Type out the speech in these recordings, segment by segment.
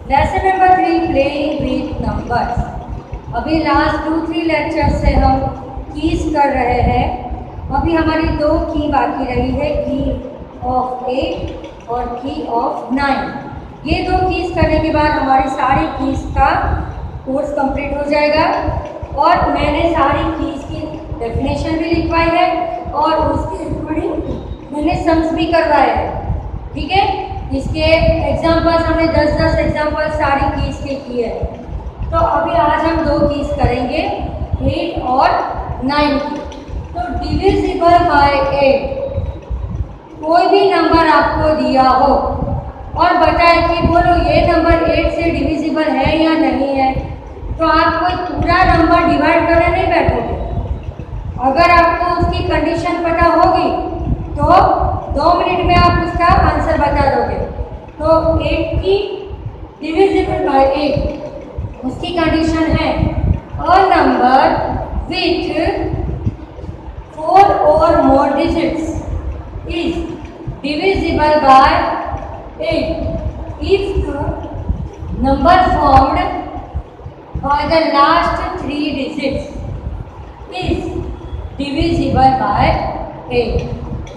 Lesson number 3 playing with numbers. अभी last 2-3 lecture से हम कीज कर रहे हैं। अभी हमारी 2 की बाकी रही है, की ऑफ 8 और की ऑफ 9। ये 2 कीज करने के बाद हमारी सारी कीज का कोर्स कंप्लीट हो जाएगा। और मैंने सारी कीज की डेफिनेशन भी लिखवाई है और उसके अकॉर्डिंग मैंने सम्स भी करवाए हैं। ठीक है, इसके एग्जाम्पल्स हमने 10-10 एग्जाम्पल सारी कीज के किए हैं। तो अभी आज हम 2 कीज करेंगे, 8 और 9 की। तो डिविजिबल बाय 8, कोई भी नंबर आपको दिया हो और बताए कि बोलो ये नंबर 8 से डिविजिबल है या नहीं है, तो आप कोई पूरा नंबर डिवाइड करने नहीं बैठोगे। अगर आपको उसकी कंडीशन पता होगी तो 2 मिनट में आप उसका आंसर बता दोगे। तो 8 की डिविजिबल बाय 8, उसकी कंडीशन है अ नंबर विथ 4 और मोर digits is divisible by 8 if the number formed by the last 3 digits is divisible by 8।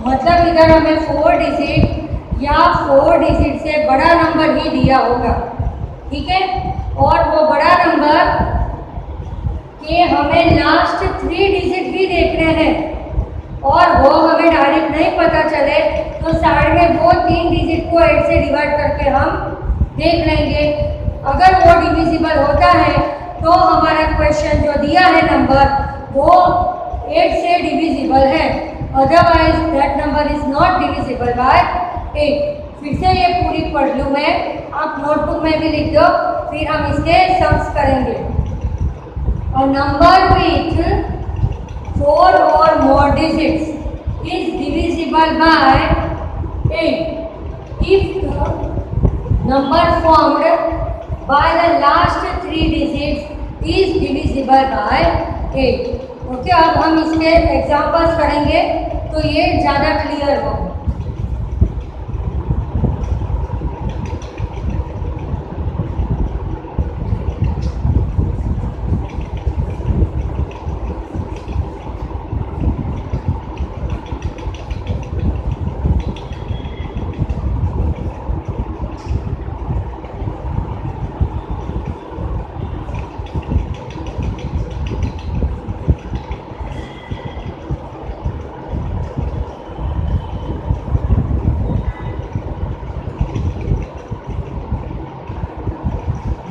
मतलब इधर हमें 4 डिजिट या 4 डिजिट से बड़ा नंबर ही दिया होगा। ठीक है, और वो बड़ा नंबर के हमें लास्ट 3 डिजिट भी देखने हैं और वो हमें डायरेक्ट नहीं पता चले तो साइड में वो 3 डिजिट को 8 से डिवाइड करके हम देख लेंगे। अगर वो डिविजिबल होता है तो हमारा क्वेश्चन जो दिया है नंबर वो 8 से डिविजिबल है, otherwise that number is not divisible by 8। फिर से ये पूरी पढ़ लूँ मैं, आप नोटबुक में भी लिख दो, फिर हम इसके सम्स करेंगे। A number with 4 or more digits is divisible by 8 if the number formed by the last 3 digits is divisible by 8। Okay, अब हम इसके एग्जांपल्स करेंगे तो ये ज़्यादा क्लियर होगा।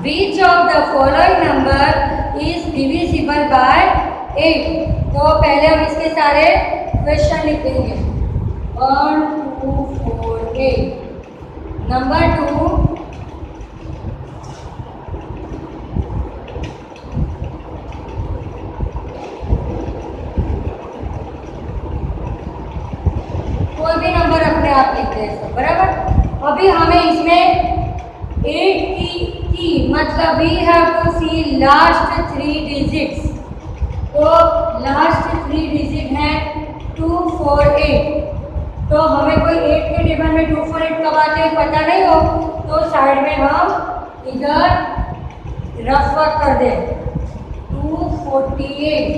Which of the following number is divisible by 8? तो पहले हम इसके सारे क्वेश्चन लिखेंगे। 1 2 4 8। नंबर 2, कोई भी नंबर अपने आप लिखते हैं, बराबर। अभी हमें इसमें 8 की मतलब we have to see last 3 digits. तो लास्ट 3 डिजिट है 2 4 8। तो हमें कोई 8 के टेबल में 2 4 8 कब आते हैं पता नहीं हो तो साइड में हम इधर रफ वर्क कर दें। 248,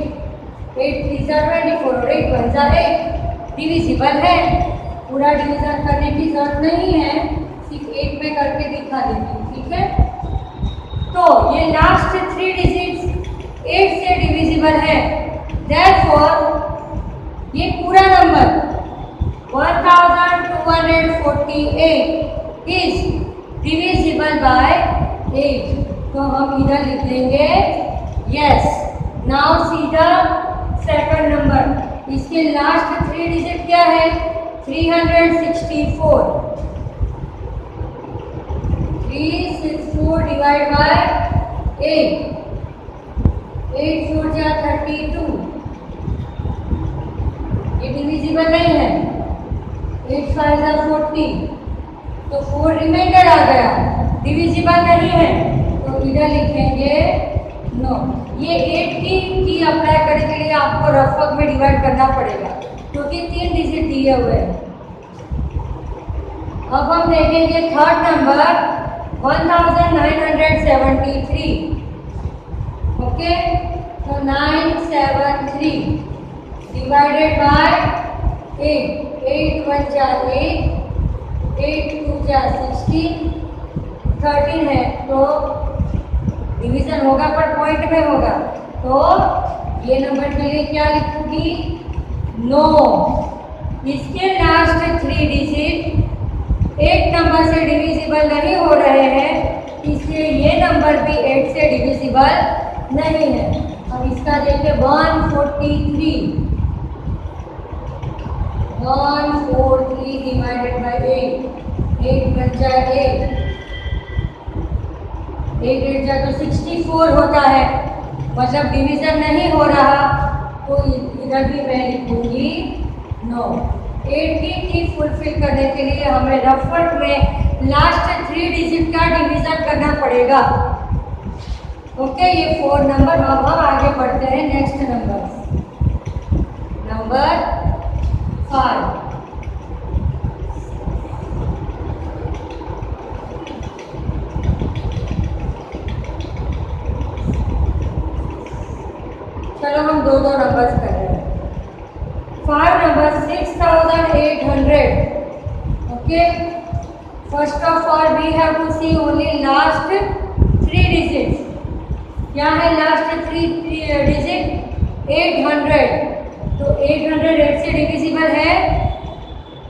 8 3 24 और 8 1 8 डिविजिबल है। पूरा डिवीजन करने की जरूरत नहीं है, सिर्फ 8 में करके दिखा देंगे। ठीक है, तो ये लास्ट 3 डिजिट्स 8 से डिविजिबल है, देयरफॉर ये पूरा नंबर 1248 इज डिविजिबल बाय 8। तो हम इधर लिख देंगे yes. Now see the second number, इसके लास्ट 3 डिजिट क्या है 364। 364 डिवाइड बाय 8, 8 4 जा 32। ये डिविजिबल नहीं है। 8 5 जा 40, तो 4 रिमाइंडर आ गया, डिविजिबल नहीं है। तो इधर लिखेंगे नो। ये 8 की अप्लाई करने के लिए आपको रफ वर्क में डिवाइड करना पड़ेगा क्योंकि 3 डिजिट दिए हुए हैं। अब हम देखेंगे थर्ड नंबर 1973. ओके, तो 973 डिवाइडेड बाय 8. 8 1 जा 8, 8 2 जा 16, 13 है तो डिवीजन होगा पर पॉइंट में होगा, तो ये नंबर के लिए क्या लिखूंगी? 9. इसके लास्ट 3 डिजिट एक नंबर से डिविजिबल नहीं हो रहे हैं, इसलिए ये नंबर भी 8 से डिविजिबल नहीं है. अब इसका देखिए 143. 143 डिवाइडेड बाय 8. 8 1 जा 8, 8 8 जा तो 64 होता है, मतलब डिवीजन नहीं हो रहा, तो इधर भी मैं लिखूंगी 9. 80 की फुलफिल करने के लिए हमें रफवर्क में लास्ट 3 डिजिट का डिवीजन करना पड़ेगा. ओके, ये 4 नंबर. अब हम आगे बढ़ते हैं नेक्स्ट नंबर 5. चलो हम दो नंबर्स कर रहे हैं. 5 number 6800. Okay, first of all we have to see only last 3 digits. क्या है लास्ट 3 डिजिट? 800. तो 800 8 से डिविजिबल है,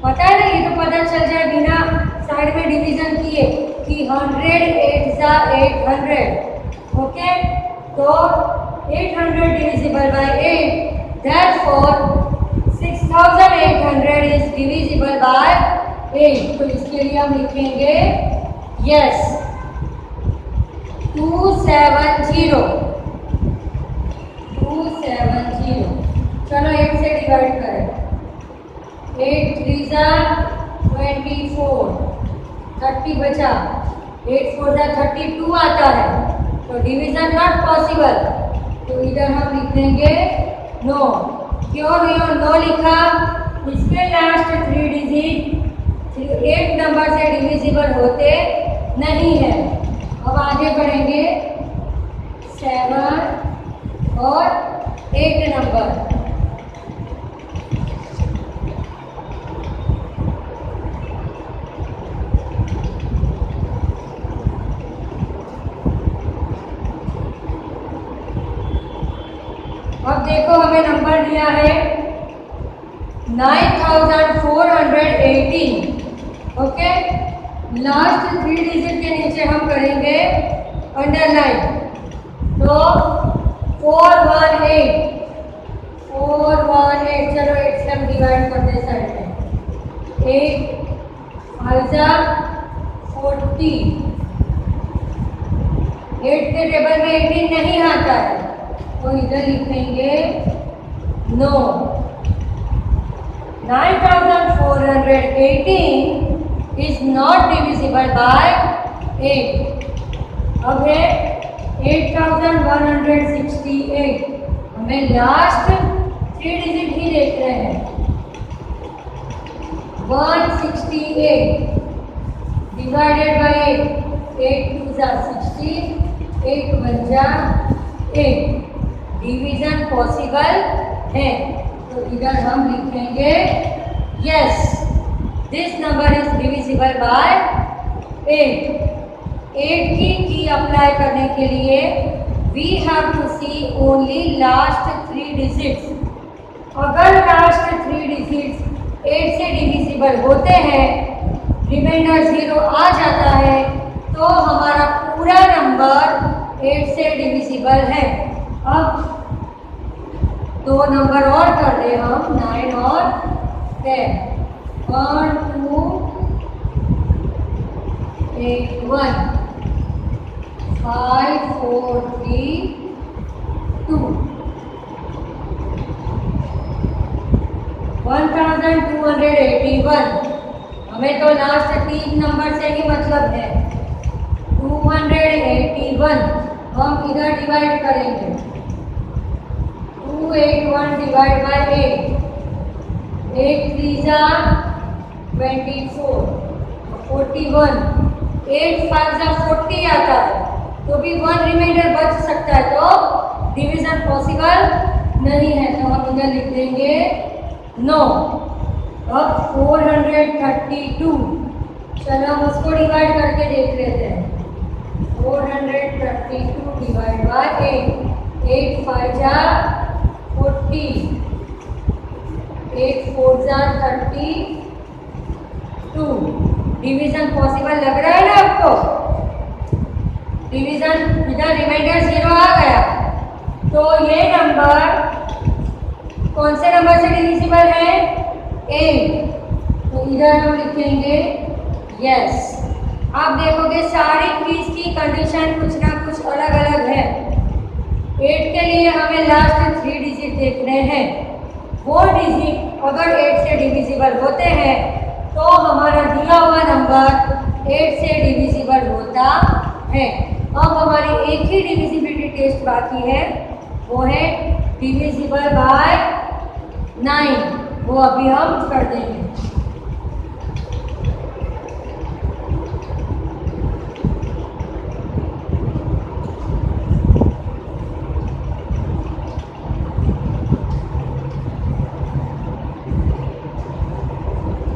पता है ना? ये तो पता चल जाए बिना साइड में डिवीजन किए कि 100 8 जा 800. ओके, तो 800 divisible by 8, therefore 6800 is divisible by 8. तो इसके लिए हम लिखेंगे yes 270. 270. चलो 8 से डिवाइड करें. 8 3 जा 24, 30 बचा. 8 4 जा 32 आता है, तो डिवीजन नॉट पॉसिबल. तो इधर हम लिख देंगे नो. क्यों नो लिखा? इसके लास्ट 3 डिजिट 8 नंबर से डिविजिबल होते नहीं है. अब आगे बढ़ेंगे 7 और 8 नंबर. अब देखो हमें नंबर दिया है 9418. ओके, लास्ट 3 डिजिट के नीचे हम करेंगे अंडरलाइन. तो 418. 418. चलो 8 से हम डिवाइड करते हैं साइड में. 8 5 जा 40. 8 के टेबल में 18 नहीं आता है, तो इधर लिखेंगे no. 9418 is not divisible by 8. अब है 8168. हमें लास्ट 3 डिजिट ही देख रहे हैं. 168 डिवाइडेड बाय 8. 8 2 जा 16, 8 1 जा 8. डिवीजन पॉसिबल है, तो इधर हम लिखेंगे yes this number is divisible by 8. 8 की अप्लाई करने के लिए we have to see only last 3 digits. अगर लास्ट 3 डिजिट्स 8 से डिविजिबल होते हैं, रिमाइंडर 0 आ जाता है, तो हमारा पूरा नंबर 8 से डिविजिबल है. अब 2 नंबर और कर दे हम 9 और 10. 1 2 8 1 5 4 3 2. 1281. हमें तो लास्ट 3 नंबर से ही मतलब है. 281 हम इधर डिवाइड करेंगे. 281 डिवाइड बाय 8. 8 3 जा 24, 41. 8 5 जा 40 आता है, तो भी 1 रिमाइंडर बच सकता है, तो डिवीजन पॉसिबल नहीं है, तो हम इधर लिख देंगे नो। अब 432, चलो हम उसको डिवाइड करके देख लेते हैं। 432 डिवाइड बाय 8, 8 5 जा 40, 8 4 जा 32। डिवीजन पॉसिबल लग रहा है ना आपको? डिवीजन, इधर रिमाइंडर 0 आ गया, तो ये नंबर कौन से नंबर से डिविजिबल है? 8, तो इधर हम लिखेंगे यस। आप देखोगे सारी कीज की कंडीशन कुछ ना कुछ अलग अलग है। 8 के लिए हमें लास्ट 3 डिजिट देखने हैं। वो डिजिट अगर 8 से डिविजिबल होते हैं तो हमारा दिया हुआ नंबर 8 से डिविजिबल होता है। अब हमारी एक ही डिविजिबिलिटी टेस्ट बाकी है, वो है डिविजिबल बाय 9। वो अभी हम कर देंगे।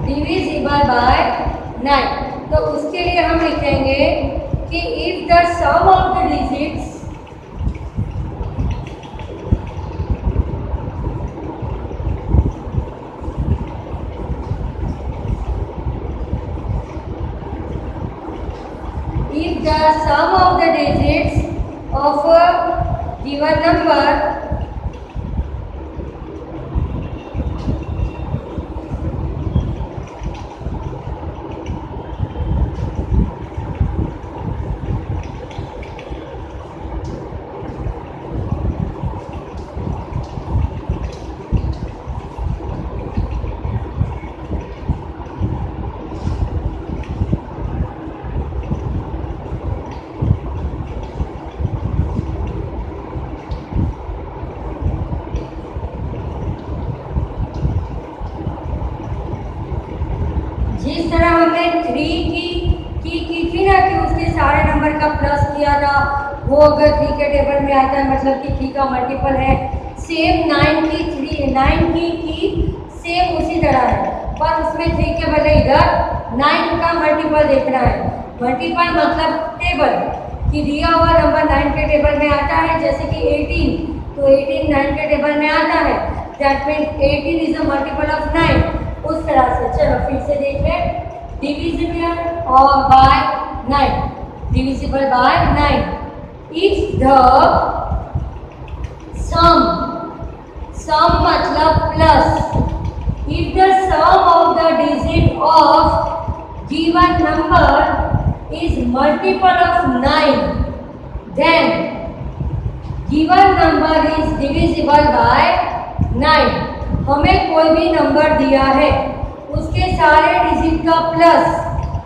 डिविजिबल बाय 9, तो उसके लिए हम लिखेंगे कि if the sum of the digits of a given number जिस तरह हमने 3 की थी ना कि उसके सारे नंबर का प्लस किया था, वो अगर 3 के टेबल में आता है मतलब कि 3 का मल्टीपल है। सेम 9 की सेम उसी तरह है, पर उसमें 3 के बदले इधर 9 का मल्टीपल देखना है। मल्टीपल मतलब टेबल कि दिया हुआ नंबर 9 के टेबल में आता है, जैसे कि 18, तो 18 9 के टेबल में आता है, that means 18 is a multiple of 9। उस तरह से चलो फिर से देख लें। डिविजिबल और by 9, divisible by 9 if the sum मतलब plus, if the sum of the digit of given number is multiple of 9, then given number is divisible by 9। हमें कोई भी नंबर दिया है, उसके सारे डिजिट का प्लस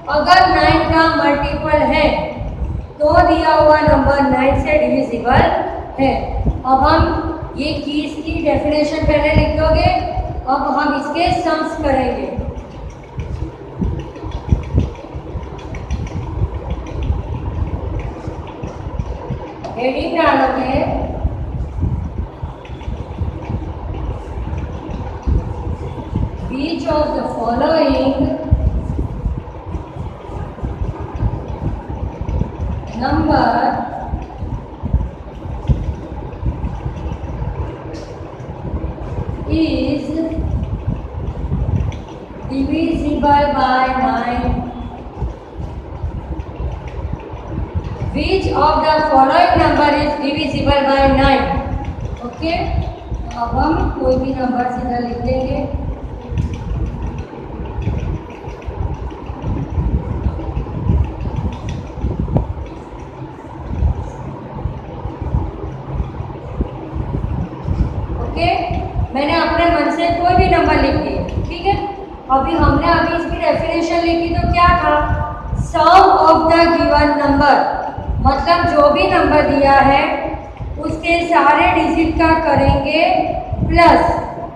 अगर 9 का मल्टीपल है तो दिया हुआ नंबर 9 से डिविजिबल है। अब हम ये कीज की डेफिनेशन पहले लिख दोगे, अब हम इसके सम्स करेंगे। हेडिंग डालोगे which of the following number is divisible by 9, which of the following number is divisible by 9। Okay, अब हम कोई भी नंबर सीधा लिख देंगे। मैंने अपने मन से कोई भी नंबर लिख दिया, ठीक है। अभी इसकी डेफिनेशन लिखी तो क्या था? सम ऑफ द गिवन नंबर मतलब जो भी नंबर दिया है उसके सारे डिजिट का करेंगे प्लस,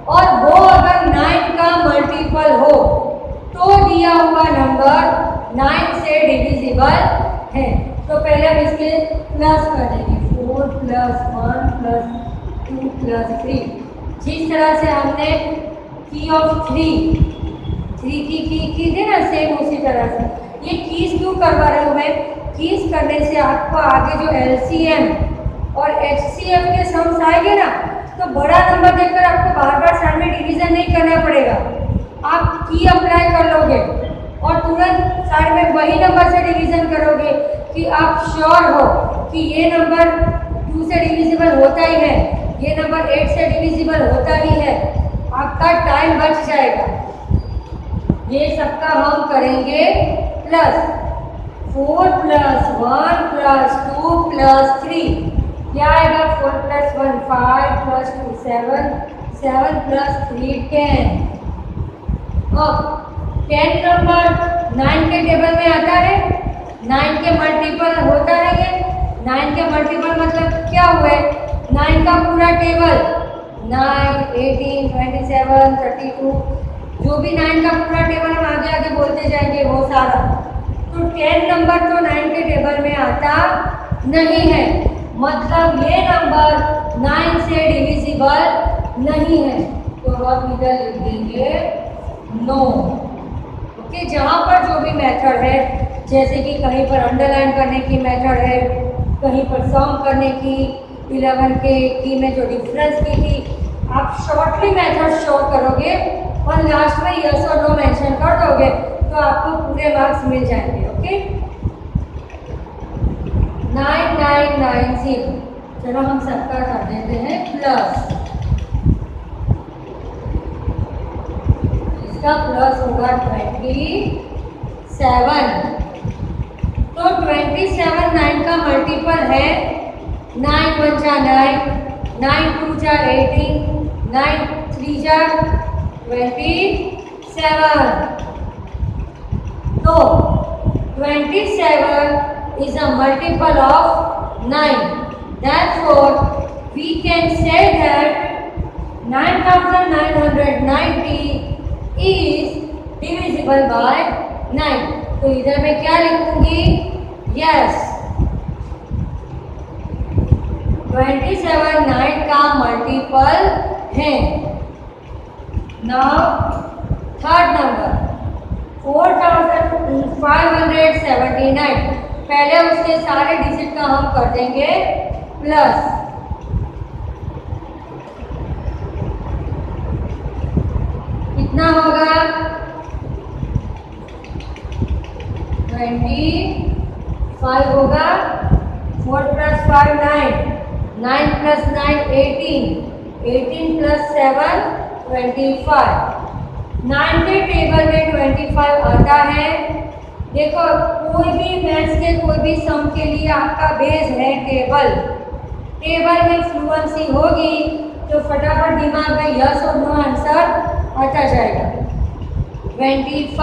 और वो अगर 9 का मल्टीपल हो तो दिया हुआ नंबर 9 से डिविजिबल है। तो पहले हम इसके प्लस कर देंगे, 4 + 1 + 2 + 3। जिस तरह से हमने की ऑफ 3 की थी ना, सेम उसी तरह से ये कीज क्यों करवा रही हूँ मैं? कीज करने से आपको आगे जो एलसीएम और एचसीएफ के सम्स आएंगे ना, तो बड़ा नंबर देखकर आपको बार बार साइड में डिवीजन नहीं करना पड़ेगा। आप की अप्लाई कर लोगे और तुरंत साइड में वही नंबर से डिवीजन करोगे कि आप श्योर हो कि ये नंबर 2 से डिविजिबल होता ही है, ये नंबर 8 से डिविजिबल होता ही है। आपका टाइम बच जाएगा। ये सबका हम करेंगे प्लस, 4 + 1 + 2 + 3। क्या आएगा? 4 + 1 5 + 2 7 7 + 3 10। अब 10 नंबर 9 के टेबल में आता है, 9 के मल्टीपल होता है ये। 9 के मल्टीपल मतलब क्या हुए? 9 का पूरा टेबल, 9 18 27 32, जो भी 9 का पूरा टेबल हम आगे आगे बोलते जाएंगे वो सारा। तो 10 नंबर तो 9 के टेबल में आता नहीं है, मतलब ये नंबर 9 से डिविजिबल नहीं है। तो हम इधर लिख देंगे नो। ओके, जहाँ पर जो भी मेथड है, जैसे कि कहीं पर अंडरलाइन करने की मेथड है, कहीं पर सम करने की 11 के की में जो डिफरेंस की थी, आप शॉर्टली मेथड शो करोगे और लास्ट में यस और नो मेंशन कर दोगे तो आपको पूरे मार्क्स मिल जाएंगे। ओके, 9990। चलो हम सबका कर देते हैं प्लस। इसका प्लस होगा 27। तो 27 9 का मल्टीपल है, 9 × 1 = 9, 9 × 2 = 18, 9 × 3 = 27। तो 27 is a multiple of 9. Therefore, we can say that 9990 is divisible by 9. तो इधर मैं क्या लिखूंगी? Yes, 27 9 का मल्टीपल है। Now third number 4579। पहले उसके सारे डिजिट का हम कर देंगे प्लस। कितना होगा? 25 होगा। 4 + 5 9, 9 + 9 18, 18 + 7 25। 9 के टेबल में 25 आता है। देखो, कोई भी मैथ्स के कोई भी सम के लिए आपका बेस है टेबल। टेबल में फ्लुएंसी होगी तो फटाफट दिमाग में यस और नो आंसर आता जाएगा। 25,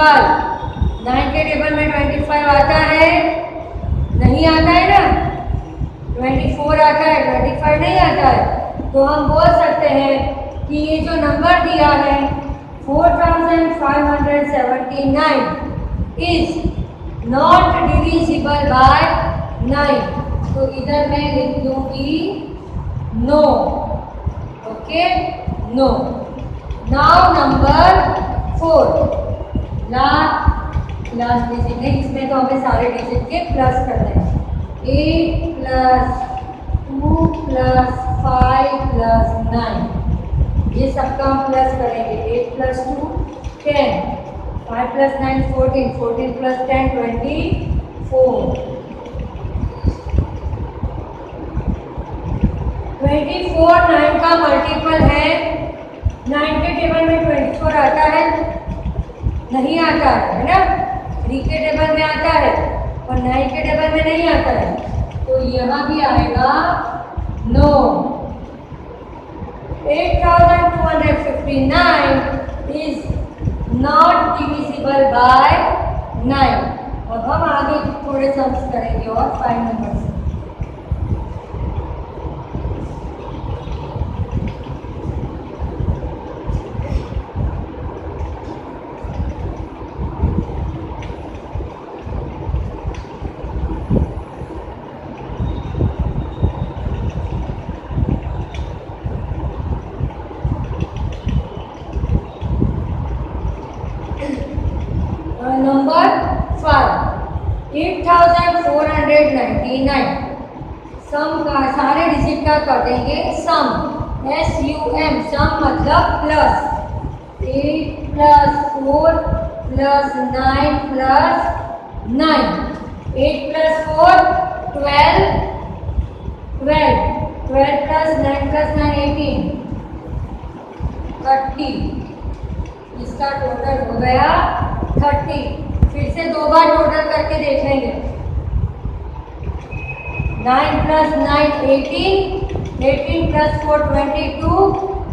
9 के टेबल में 25 आता है? नहीं आता है ना। 24 आता है, 25 नहीं आता है। तो हम बोल सकते हैं कि ये जो नंबर दिया है 4579 इज नॉट डिविजिबल बाय 9। तो इधर मैं लिख दूंगी no. Okay, no. Now number 4, last digit है, इसमें तो हमें सारे डिजिट के प्लस करने हैं। 8 + 2 + 5 + 9, ये सबका हम प्लस करेंगे। 8 + 2 10, 5 + 9 14, 14 + 10 24, 24 9 का मल्टीपल है। 9 के टेबल में 24 आता है? नहीं आता है ना। 3 के टेबल में आता है और 9 के टेबल में नहीं आता है, तो यहाँ भी आएगा no. 8259 is not divisible by 9। अब हम आगे थोड़े सम्स करेंगे और 5 नंबर से। 5 8499 सम का सारे डिजिट का कर देंगे सम SUM सम मतलब plus 8 plus 4 plus 9 plus 9 8 plus 4 12 12 12 plus 9 plus 9 18 30 इसका टोटल हो गया 30 फिर से दो बार टोटल करके देख लेंगे 9 प्लस 9 18 18 प्लस 4 22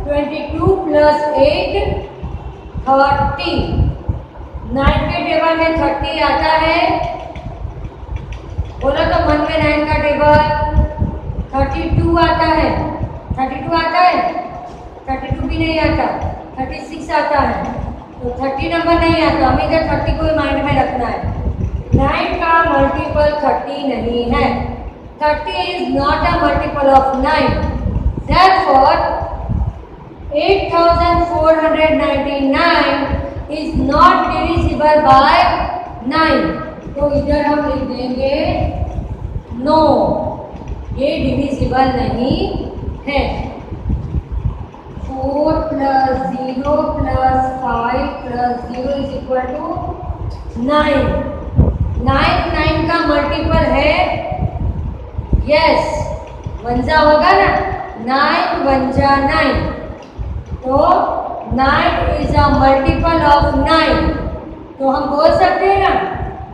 22 प्लस 8 30 9 के टेबल में 30 आता है बोला तो मन में 9 का टेबल 32 आता है 32 आता है 32 भी नहीं आता 36 आता है तो 30 नंबर नहीं आता हमें इधर 30 को माइंड में रखना है 9 का मल्टीपल 30 नहीं है 30 is not a multiple of 9 therefore 8499 is not divisible by 9 तो इधर हम लिख देंगे नो ये डिविजिबल नहीं है 4 plus 0 plus 5 plus 0 is equal to 9 9 का मल्टीपल है यस वंजा होगा ना 9 वंजा 9 तो 9 इज अ मल्टीपल ऑफ 9 तो हम बोल सकते हैं ना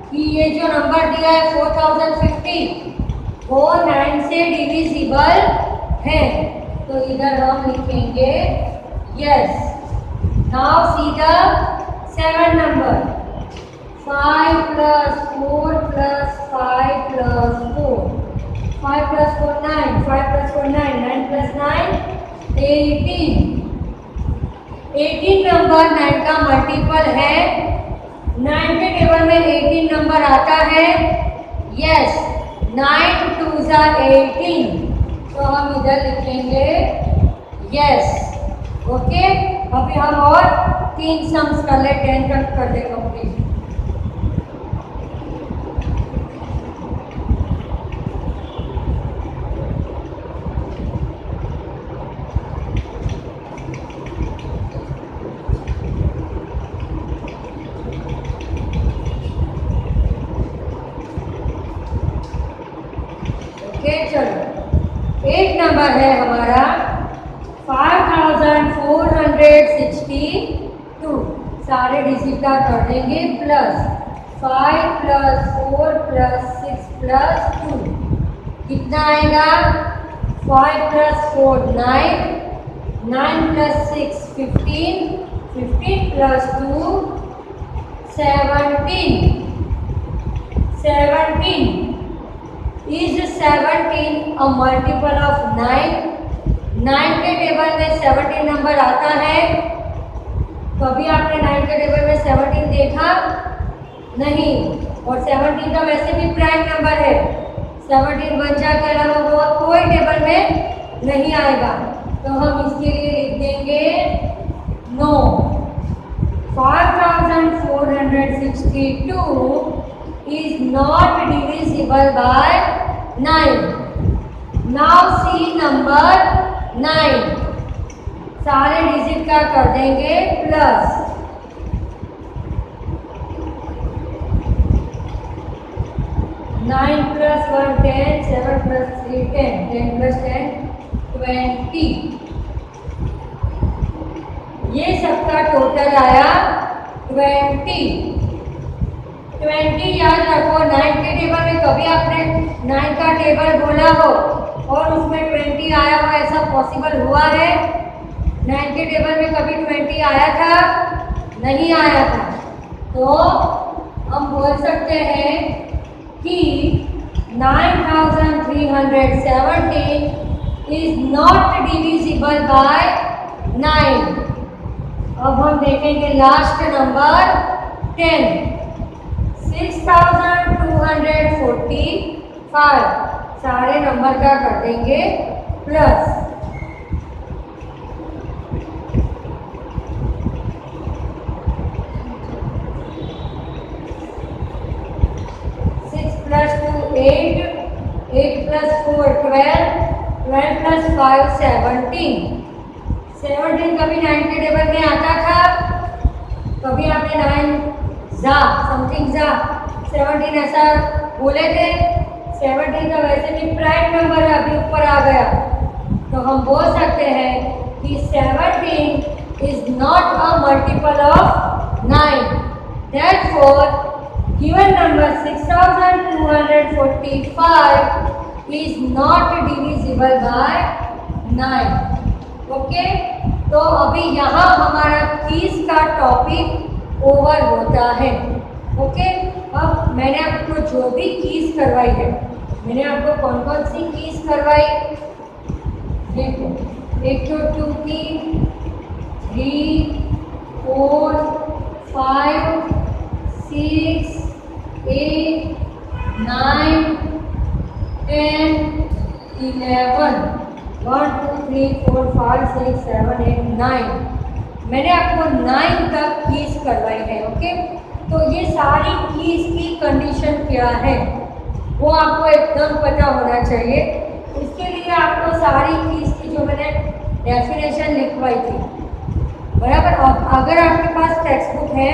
कि ये जो नंबर दिया है 4050 वो 9 से डिविजिबल है तो इधर हम लिखेंगे yes now see the 7 number 5 plus 4 plus 5 plus 4 5 plus 4 9 5 plus 4 9 9 plus 9 18 18 number 9 का मल्टीपल है 9 के टेबल में 18 नंबर आता है यस 9 2 जा 18 तो हम इधर लिखेंगे यस ओके अभी हम और 3 सम्स कर ले 10 तक कर दे कंप्लीट चलो एक नंबर है हमारा 5462 सारे डिजिट का कर देंगे प्लस 5 प्लस 4 प्लस 6 प्लस 2 कितना आएगा 5 plus 4 9 9 plus 6 15 15 plus 2 17 17 Is 17 a multiple of 9? 9 के टेबल में 17 नंबर आता है कभी आपने 9 के टेबल में 17 देखा नहीं और 17 का वैसे भी प्राइम नंबर है 17 वंजा के अलावा वो कोई टेबल में नहीं आएगा तो हम इसके लिए लिख देंगे no 5462 is not divisible by 9. Now see number 9 सारे डिजिट का कर देंगे प्लस 9 प्लस 1 10 7 प्लस 3 10 10 प्लस 10 20 ये सबका टोटल आया 20 याद रखो 9 के टेबल में कभी आपने 9 का टेबल बोला हो और उसमें 20 आया हो ऐसा पॉसिबल हुआ है 9 के टेबल में कभी 20 आया था नहीं आया था तो हम बोल सकते हैं कि 9317 इज नॉट डिविजिबल बाय 9 अब हम देखेंगे लास्ट नंबर 10 6245 सारे नंबर का कर देंगे प्लस 6245 8, 8 plus 4 12, 12 plus 5 17. 17 कभी 9 के टेबल में आता था, कभी आपने 9 जा समथिंग जा 17 ऐसा बोले थे। 17 का वैसे भी प्राइम नंबर है, अभी ऊपर आ गया, तो हम बोल सकते हैं कि 17 is not a multiple of 9। Therefore, given number 6245 is not divisible by 9. Okay, तो अभी यहाँ हमारा कीज का टॉपिक ओवर होता है। ओके, अब मैंने आपको जो भी कीज करवाई है, मैंने आपको कौन कौन सी कीज करवाई देखो, एक तो 2 की, 3, 4, 5, 6, 8, 9, 10, 11, 1 2 3 4 5 6 7 8 9। मैंने आपको 9 तक कीज करवाई है। ओके, तो ये सारी कीज की कंडीशन क्या है वो आपको एकदम पता होना चाहिए। इसके लिए आपको सारी कीज की जो मैंने डेफिनेशन लिखवाई थी, बराबर, अगर आपके पास टेक्स्ट बुक है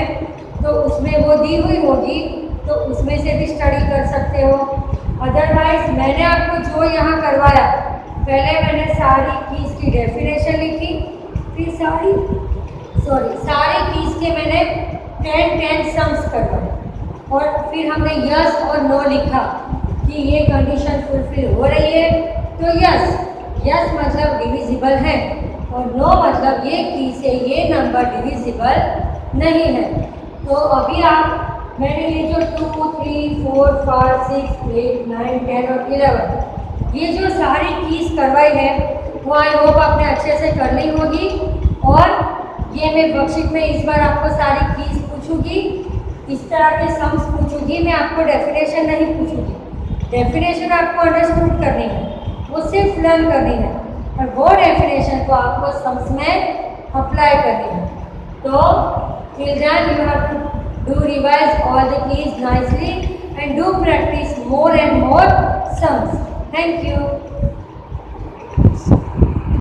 तो उसमें वो दी हुई होगी, तो उसमें से भी स्टडी कर सकते हो। अदरवाइज मैंने आपको जो यहाँ करवाया, पहले मैंने सारी कीज की डेफिनेशन लिखी, फिर सारी कीज के मैंने 10 सम्स करवाए, और फिर हमने यस और नो लिखा कि ये कंडीशन फुलफिल हो रही है तो यस मतलब डिविजिबल है, और नो मतलब ये की से ये नंबर डिविजिबल नहीं है। तो अभी मैंने ये जो 2, 3, 4, 5, 6, 8, 9, 10 और 11 ये जो सारी कीज करवाई है वो आई होप आपने अच्छे से कर ली होगी। और ये मैं वर्कशीट में इस बार आपको सारी कीज पूछूंगी, इस तरह के सम्स पूछूंगी, मैं आपको डेफिनेशन नहीं पूछूंगी। डेफिनेशन आपको अंडरस्टूड करनी है, वो सिर्फ लर्न करनी है, और वो डेफिनेशन को आपको सम्स में अप्लाई करनी है। तो till then you have to do revise all the keys nicely and do practice more and more sums. Thank you.